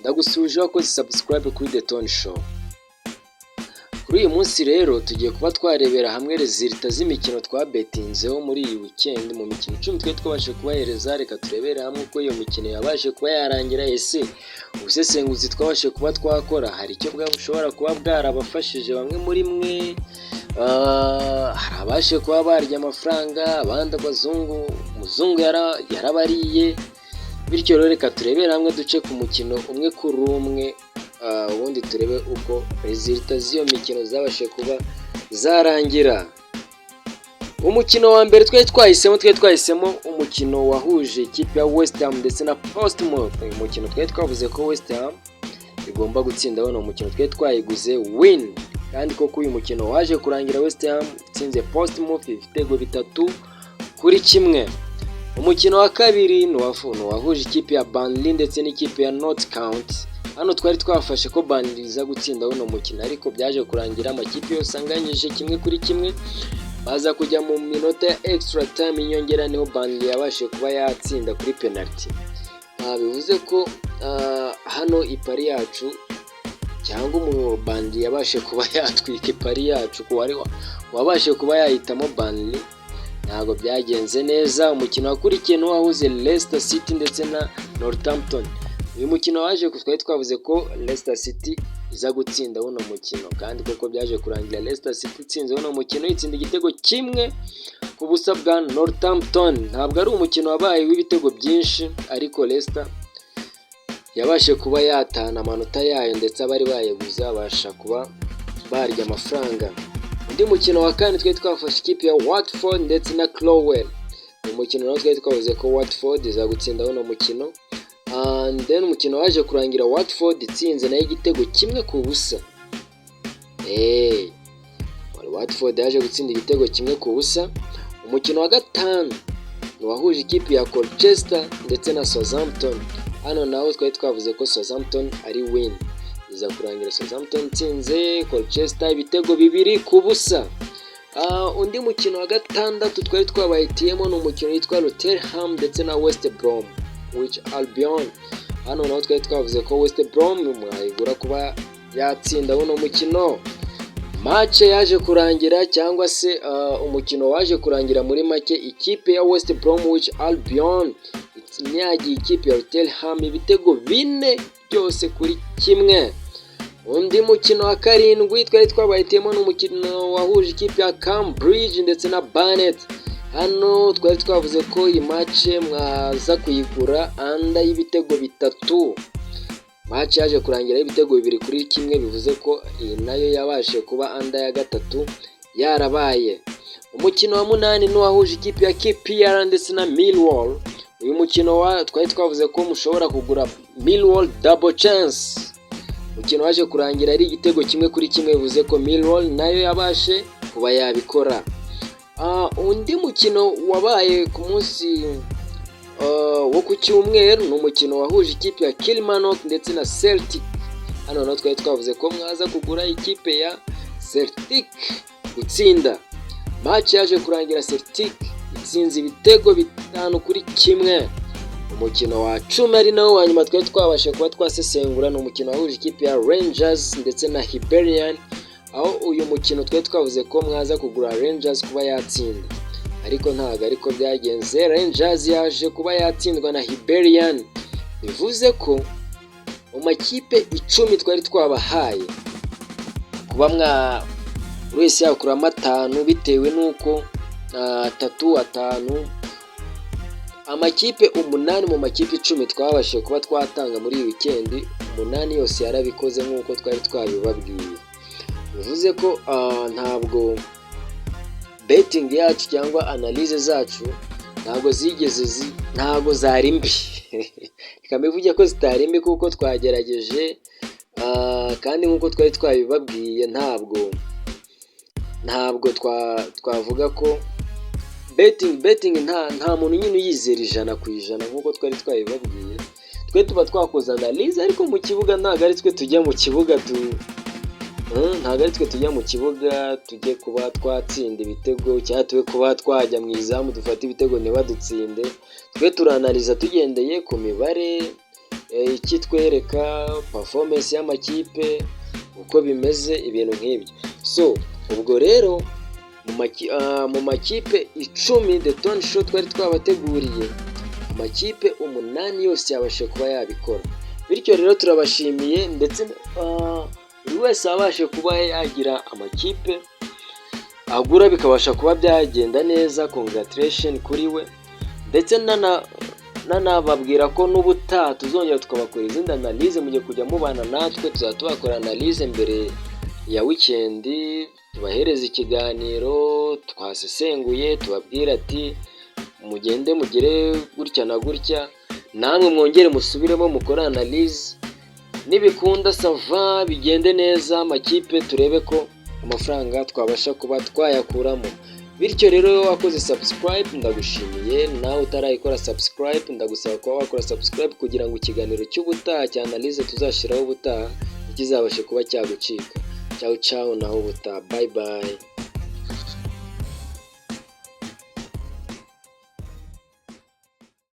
Ndagusuje wakoze subscribe kuri The Tony Show. Kuri uyu munsi rero tugiye kuba twarebera hamwe resulta z'imikino twabetinzeho muri iyi weekend mu mikino 10 twe twabashe kubahereza. Reka turebere hamwe uko iyo mikino yabashe kuba yarangira, ese ubusesenguzi twabashe kuba twakora hari icyo bushobora kuba bwarabafashije bamwe muri mwe. Hari abashe kuba barya amafaranga, abandi umuzungu yarabariye. Bityo rero reka turebere hamwe duce ku mukino umwe kuri umwe, ubundi turebe uko resulta z'iyo mikino zabashe kuba zarangira. Umukino wa mbere twahisemo umukino wahuje ikipe ya West Ham ndetse na Portsmouth. Uyu mukino twavuze ko West Ham igomba gutsinda, bano umukino twayiguze win, kandi koko uyu mukino waje kurangira West Ham itsinze Portsmouth ibitego 3-1. Umukino wa kabiri ni wahuje ikipe ya Burnley ndetse n'ikipe ya North County. Hano twari twafashe ko Burnley iza gutsinda uno mukino, ariko byaje kurangira amakipe yose anganyije 1-1, baza kujya mu minota ya extra time inyongera, niho Burnley yabashe kuba yatsinda kuri penalty. Bivuze ko hano ipari yacu cyangwa Burnley yabashe kuba yatwika ipari yacu, ko wabashe kuba yahitamo Burnley, ntabwo byagenze neza. Umukino wakurikiye no wahuze Leicester City ndetse na Northampton. Uyu mukino waje twavuze ko Leicester City iza gutsinda uno mukino, kandi koko byaje kurangira Leicester City itsinze uno mukino itsinda igitego 1 ku busa bwa Northampton. Ntabwo ari umukino wabaye w'ibitego byinshi, ariko Leicester yabashe kuba yatana amanota yayo ndetse abari bayeguza abasha kuba barya amafaranga. Undi mukino wa kane twafashe ikipe ya Watford ndetse na Crowell. Uyu mukino nawo twavuze ko Watford iza gutsinda uno mukino, and then umukino waje kurangira Watford itsinze nayo igitego 1 ku busa. Watford yaje gutsinda igitego 1 ku busa. Umukino wa gatanu ni wahuje ikipe ya Colchester ndetse na Southampton. Hano naho twavuze ko Southampton ari win, iza kurangira Southampton itsinze Colchester ibitego 2 ku busa. Undi mukino wa gatandatu twabahitiyemo ni umukino witwa Rotherham ndetse na West Bromwich Albion. Hano naho twavuze ko West Brom mwayigura kuba yatsinda uno mukino. Match yaje kurangira, cyangwa se umukino waje kurangira muri make ikipe ya West Bromwich Albion inyagiye ikipe ya Rotherham ibitego 4 byose kuri 1. Undi mukino wa karindwi twabahitiyemo n'umukino wahuje ikipe ya Cambridge ndetse na Barnet. Hano twavuze ko iyi match mwaza kuyigura anda y'ibitego 3. Match yaje kurangira ibitego 2-1, bivuze ko iyi nayo yabashe kuba anda ya gatatu yarabaye. Umukino wa 8 ni wahuje ikipe ya KPR ndetse na Millwall. Uyu mukino twavuze ko mushobora kugura Millwall double chance. Umukino waje kurangira ari igitego 1-1, bivuze ko Millwall nayo yabashe kuba yabikora. Undi mukino wabaye ku munsi wo ku cyumweru ni umukino wahuje ikipe ya Kilmarnock ndetse na Celtic. Hano naho twavuze ko mwaza kugura ikipe ya Celtic gutsinda. Match yaje kurangira Celtic itsinze ibitego 5-1. Umukino wa 10 ari nawo wanyuma twabashe kuba twasesengura ni umukino wahuje ikipe ya Rangers ndetse na Hibernian, aho uyu mukino twavuze ko mwaza kugura Rangers kuba yatsinda, ariko ntago ariko byagenze. Rangers yaje kuba yatsindwa na Hibernian, bivuze ko mu makipe 10 twabahaye kuba wese yakura 5 bitewe nuko 3-5 amakipe 8 mu makipe 10 twabashe kuba twatanga muri iyi weekend, 8 yose yarabikoze nkuko twabibabwiye. Bivuze ko ntabwo betting yacu cyangwa analyse zacu ntabwo zari mbi. Ikamivuge ko zitari mbi kuko twagerageje, kandi nkuko twabibabwiye ntabwo twavuga ko betting nta muntu nyine uyizera 100% nkuko twabibabwiye. Tuba twakoze analyse, ariko mu kibuga ntabwo ari twe tujya mu kibuga tujye kuba twatsinda ibitego, cyangwa twe kuba twajya mu izamu dufata ibitego ntibadutsinde. Twe turanaliza tugendeye ku mibare, ikitwereka performance y'amakipe uko bimeze, ibintu nk'ibyo. So ubwo rero mu makipe 10 The Tone Show twari twabateguriye, amakipe 8 yose yabashe kuba yabikora. Bityo rero turabashimiye, ndetse buri wese abashe kuba yagira amakipe agura bikabasha kuba byagenda neza. Congratulation kuri we, ndetse nanababwira ko n'ubutaha tuzongera tukabakora izindi analyse, mugiye kujya mubana natwe, tuzatubakora analyse mbere ya weekend, tubahereza ikiganiro twasesenguye, tubabwira ati mugende mugire gutya na gutya, namwe mwongere musubiremo mukora analyse, nibikunda sava bigende neza amakipe, turebe ko amafaranga twabasha kuba twayakuramo. Bityo rero wakoze subscribe ndagushimiye, nawe utarayikora subscribe ndagusaba kuba wakora subscribe kugira ngo ikiganiro cy'ubutaha cya analyse tuzashiraho ubutaha kizabashe kuba cyagucika. Ciao ciao, naho ubutaha, bye bye.